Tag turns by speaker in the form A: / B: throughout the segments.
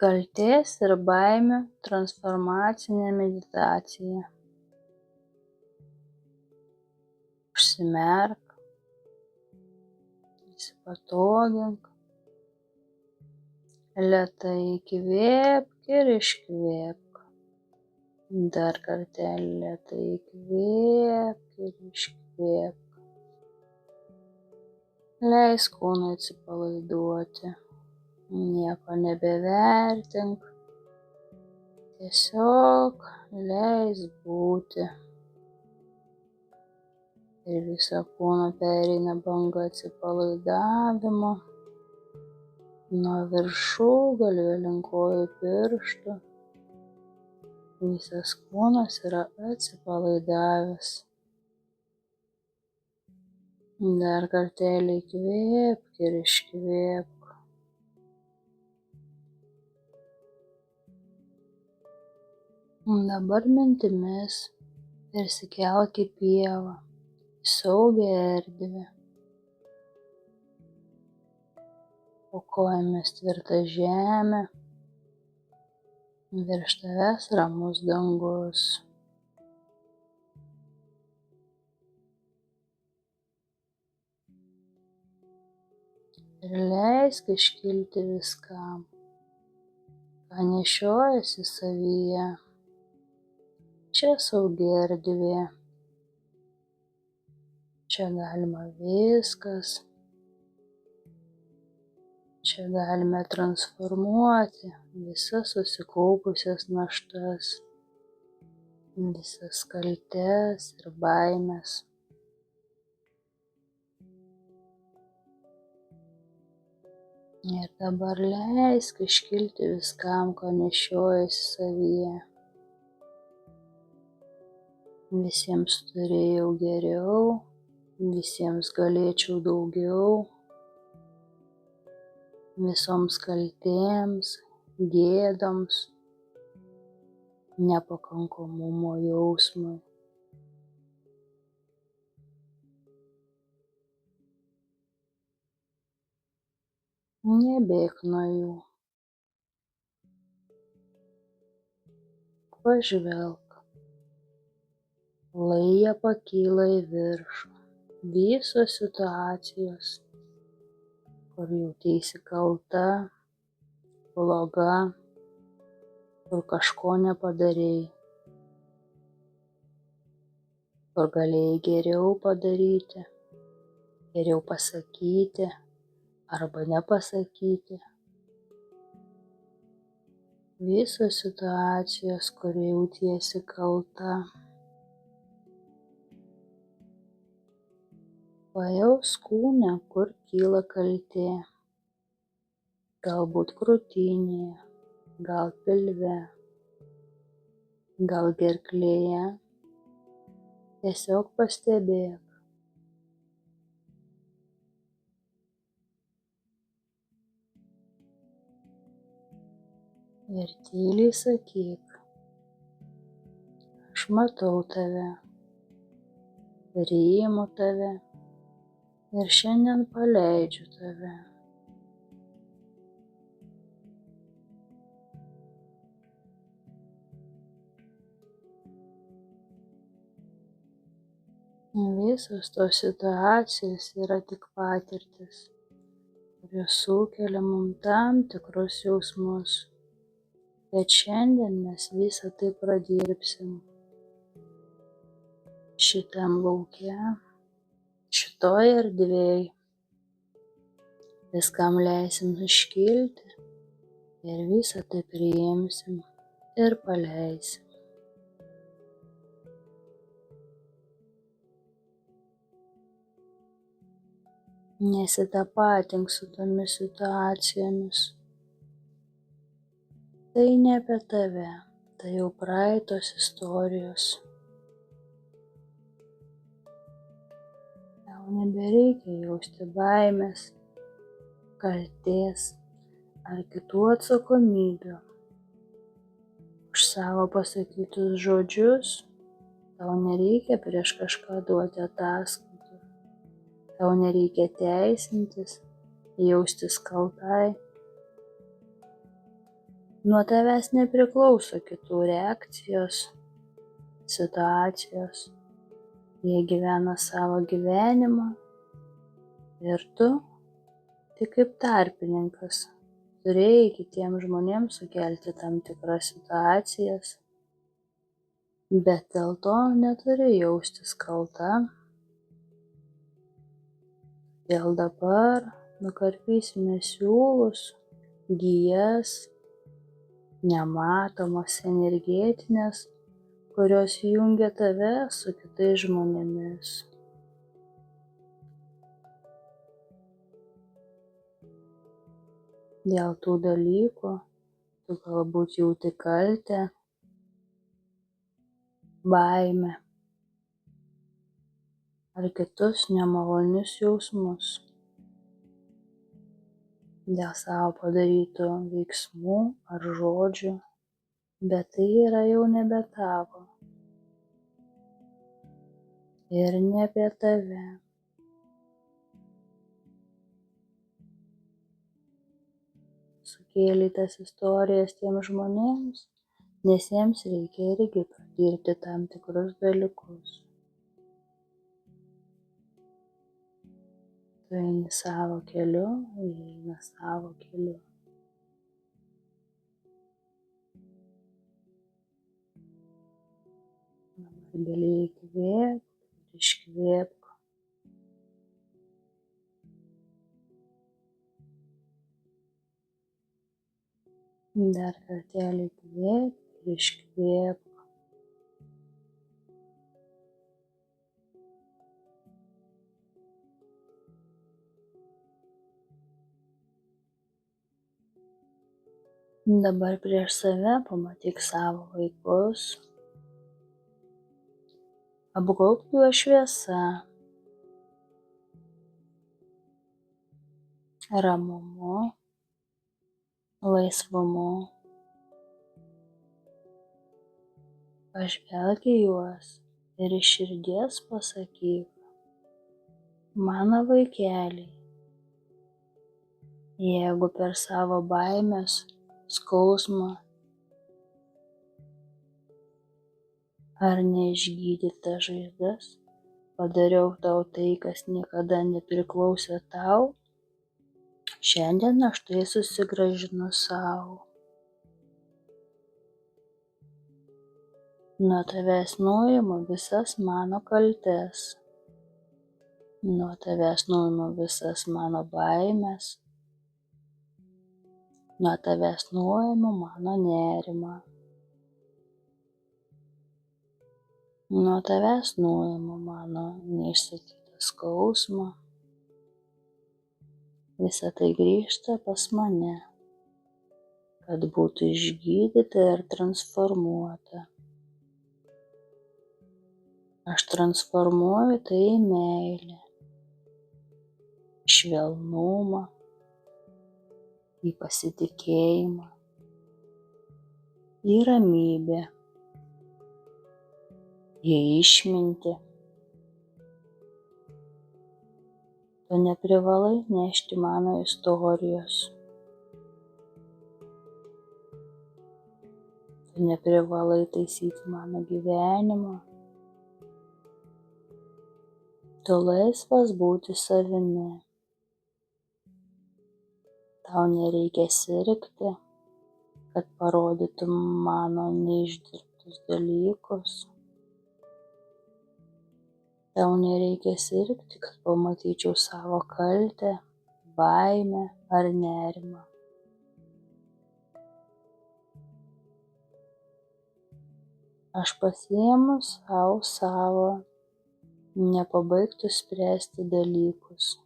A: Kaltės ir baimių transformacinė meditacija. Užsimerk, įsipatogink, lėtai įkvėpk ir iškvėpk. Dar kartelį lėtai įkvėpk ir iškvėpk. Leisk kūnui atsipalaiduoti, nieko nebevertink, tiesiog leisk būti. Ir visą kūną pereina banga atsipalaidavimo, nuo viršugalvio link kojų pirštų. Visas kūnas yra atsipalaidavęs. Dar kartelį įkvėpk ir iškvėpk. Dabar mintimis persikelk į pievą, į saugią erdvę. Po kojomis tvirta žemė, virš tavęs ramus dangus. Ir leisk iškilti viskam, ką nešiojasi savyje. Čia saugi erdvė. Čia galima viskas. Čia galime transformuoti visas susikaupusias naštas, visas kaltes ir baimes. Ir dabar leisk iškilti viskam, ko nešiojasi savyje. Visiems turėjau geriau, visiems galėčiau daugiau. Visoms kaltėms, gėdoms, nepakankamumo jausmui. Nebėk nuo jų. Pažvelk. Lai jie pakyla į viršų. Visos situacijos, kur jauteisi kalta, bloga, kur kažko nepadarei, kur galėjai geriau padaryti, geriau pasakyti arba nepasakyti. Visos situacijos, kur jautiesi kalta. Pajaus kūne, kur kyla kaltė. Galbūt krūtinėje, gal pilve, gal gerklėje. Tiesiog pastebėk. Ir tyliai sakyk: aš matau tave, priimu tave ir šiandien paleidžiu tave. Visos tos situacijos yra tik patirtis, kurios sukelia mums tam tikrus jausmus. Bet šiandien mes visą tai pradirbsim. Šitam lauke, šitoj erdvėj. Viskam leisim iškilti ir visą tai priimsim ir paleisim. Nesitapatink su tomis situacijomis. Tai ne apie tave, tai jau praeitos istorijos. Tau nebereikia jausti baimės, kaltės ar kitų atsakomybių. Už savo pasakytus žodžius tau nereikia prieš kažką duoti ataskaitų. Tau nereikia teisintis, jaustis kaltai. Nuo tavęs nepriklauso kitų reakcijos, situacijos. Jie gyvena savo gyvenimą ir tu tik kaip tarpininkas turėjai kitiems žmonėms sukelti tam tikras situacijas, bet dėl to neturi jaustis kalta. Dėl dabar nukarpysime siūlus, gijas, nematomas energetinės, kurios jungia tave su kitais žmonėmis. Dėl tų dalykų tu galbūt jauti kaltę, baimę ar kitus nemalonius jausmus dėl savo padarytų veiksmų ar žodžių, bet tai yra jau nebe tavo ir ne apie tave. Sukėlei tas istorijas tiems žmonėms, nes jiems reikia irgi patirti tam tikrus dalykus. Tu eini savo keliu, jie eina savo keliu. Dabar gali įkvėpti ir iškvėpti. Dar kartelį įkvėpti ir iškvėpti. Dabar prieš save pamatyk savo vaikus. Apgaubk juos šviesa, ramumu, laisvumu. Pažvelk į juos ir iš širdies pasakyk: mano vaikeliai, jeigu per savo baimes, skausmą ar neišgydytas žaizdas padariau tau tai, kas niekada nepriklausė tau, šiandien aš tai susigrąžinu savo. Nuo tavęs nuimu visas mano kaltes, nuo tavęs nuimu visas mano baimes, nuo tavęs nuimu mano nerimą, nuo tavęs nuimu mano neišsakytą skausmą. Visa tai grįžta pas mane, kad būtų išgydyta ir transformuota. Aš transformuoju tai į meilę, švelnumą, į pasitikėjimą, į ramybę, į išmintį. Tu neprivalai nešti mano istorijos. Tu neprivalai taisyti mano gyvenimo. Tu laisvas būti savimi. Tau nereikia sirgti, kad parodytum mano neišdirbtus dalykus. Tau nereikia sirgti, kad pamatyčiau savo kaltę, baimę ar nerimą. Aš pasiimu savo nepabaigtus spręsti dalykus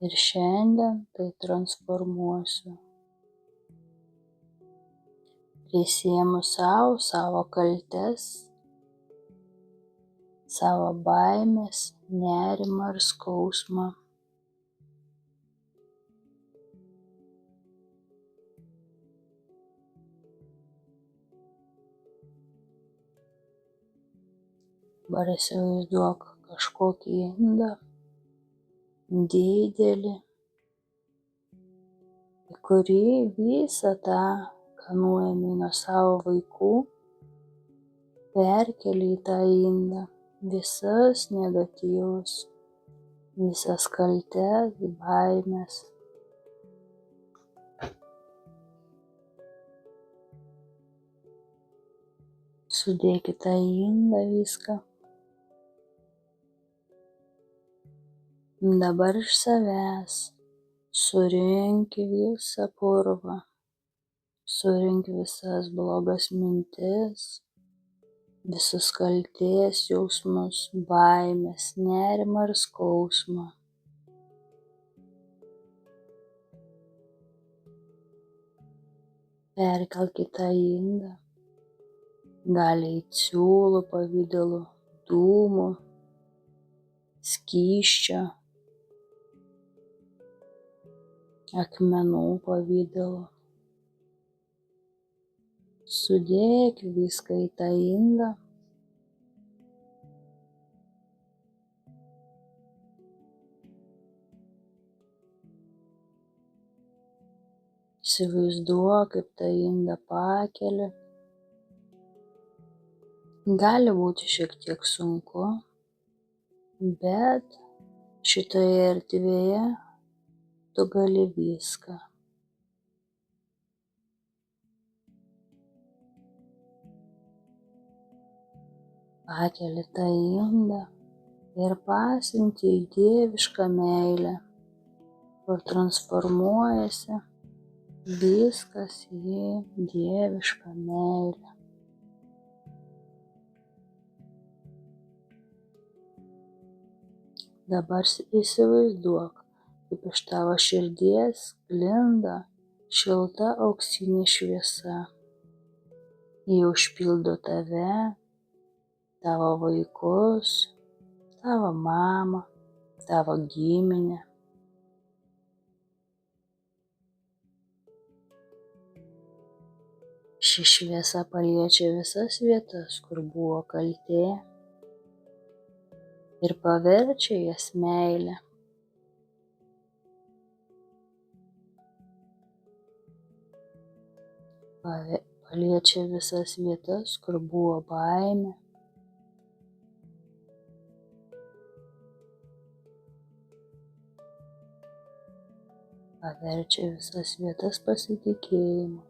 A: ir šiandien tai transformuosiu. Prisiimu savo kaltes, savo baimės, nerimą ir skausmą. Dabar įsivaizduok kažkokį indą, didelį, į kurį visą tą, ką nuėmei nuo savo vaikų, perkeli į tą indą visas negatyvus, visas kaltes, baimes. Sudėk į tą indą viską. Dabar iš savęs surink visą purvą, surink visas blogas mintis, visus kaltės jausmus, baimes, nerimą ir skausmą. Perkelk į tą indą, gali eit siūlų pavidalu, dūmų, skysčio, akmenų pavidalu. Sudėk viską į tą indą. Įsivaizduok, kaip tą indą pakeli. Gali būti šiek tiek sunku, bet šitoje erdvėje tu gali viską. Pakeli tą indą ir pasiunti į dievišką meilę, kur transformuojasi viskas į dievišką meilę. Dabar įsivaizduok, kaip iš tavo širdies sklinda šilta auksinė šviesa. Ji užpildo tave, tavo vaikus, tavo mamą, tavo giminę. Ši šviesa paliečia visas vietas, kur buvo kaltė, ir paverčia jas meile. Paliečia visas vietas, kur buvo baimė. Paverčia visas vietas pasitikėjimu.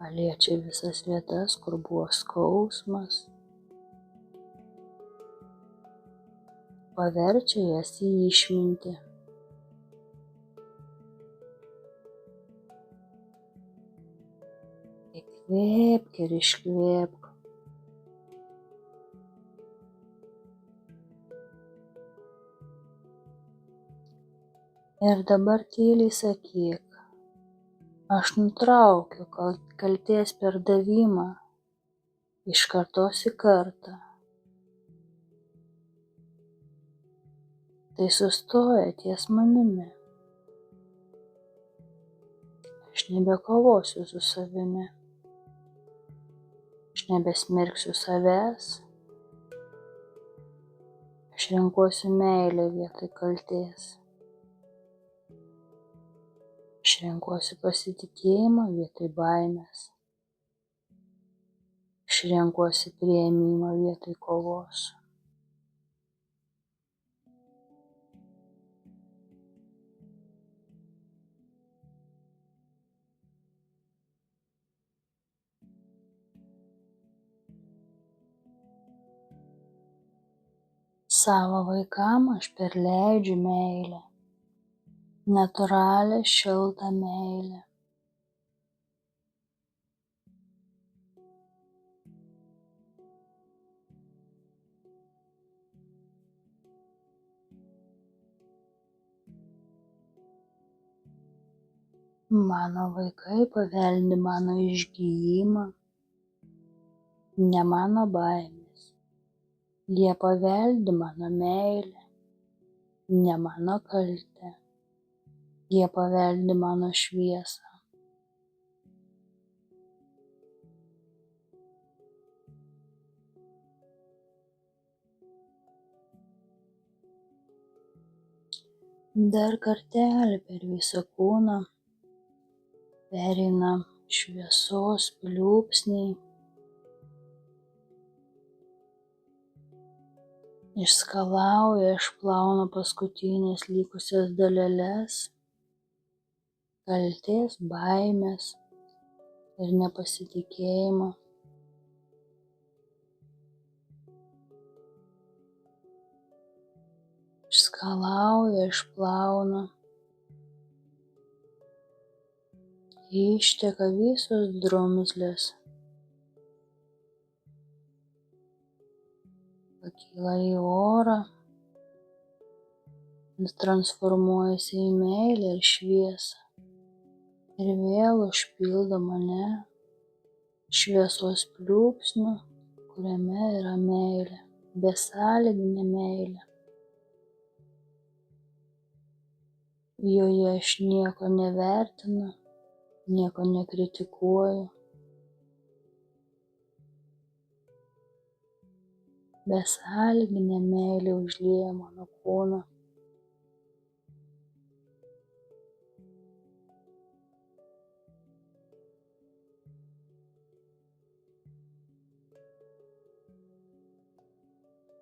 A: Paliečia visas vietas, kur buvo skausmas. Paverčia jas į išmintį. Įkvėpk ir iškvėpk. Ir dabar tyliai sakyk: aš nutraukiu kaltės perdavimą iš kartos į kartą. Tai sustoja ties manimi. Aš nebekovosiu su savimi. Aš nebesmerksiu savęs. Aš renkuosi meilę vietoj kaltės. Aš renkuosi pasitikėjimą vietoj baimės. Aš renkuosi priėmimą vietoj kovos. Savo vaikam aš perleidžiu meilę, natūralią šiltą meilę. Mano vaikai paveldi mano išgijimą, ne mano baimės. Jie paveldi mano meilę, ne mano kaltę. Jie paveldi mano šviesą. Dar kartelį per visą kūną pereina šviesos pliūpsniai, išskalauja, išplauna paskutinės likusias daleles kaltės, baimės ir nepasitikėjimo. Išskalauja, išplauna, išteka visos drumzlės, pakyla į orą, transformuojasi į meilę ir šviesą ir vėl užpildo mane šviesos pliūpsniu, kuriame yra meilė, besąlyginė meilė. Joje aš nieko nevertinu, nieko nekritikuoju. Besąlyginė meilė užlieja mano kūną.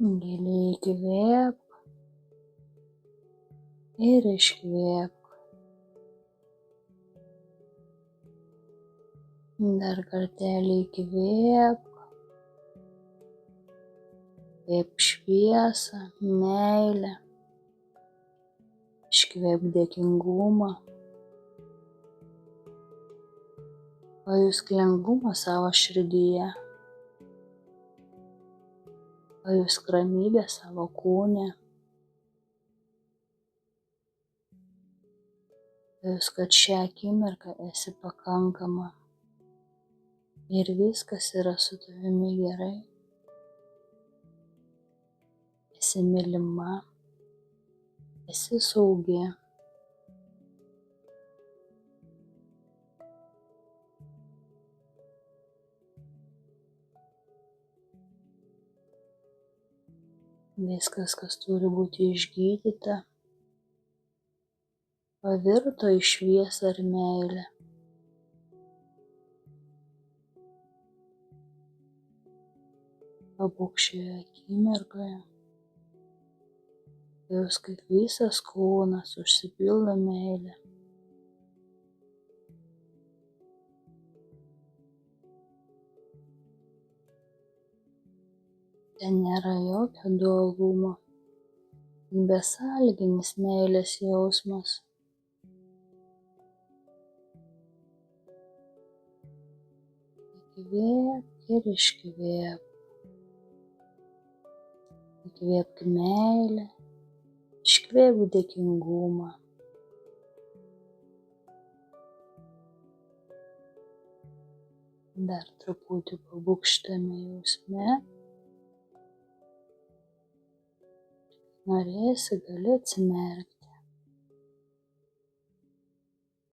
A: Giliai įkvėpk ir iškvėpk. Dar kartelį įkvėpk. Įkvėpk šviesą, meilę. Iškvėpk dėkingumą. Pajusk lengvumą savo širdyje. Pajusk ramybę savo kūne. Pajusk, kad šią akimirką esi pakankama ir viskas yra su tavimi gerai. Esi mylima, esi saugi. Viskas, kas turi būti išgydyta, pavirto į šviesą ir meilę. Pabūk šioje akimirkoje. Pajusk, kaip visas kūnas užsipildo meilę. Ten nėra jokio dualumo, besąlyginis meilės jausmas. Įkvėpk ir iškvėpk. Įkvėpk meilę, iškvėpk dėkingumą. Dar truputį pabūk šitame jausme. Norėsi, gali atsimerkti.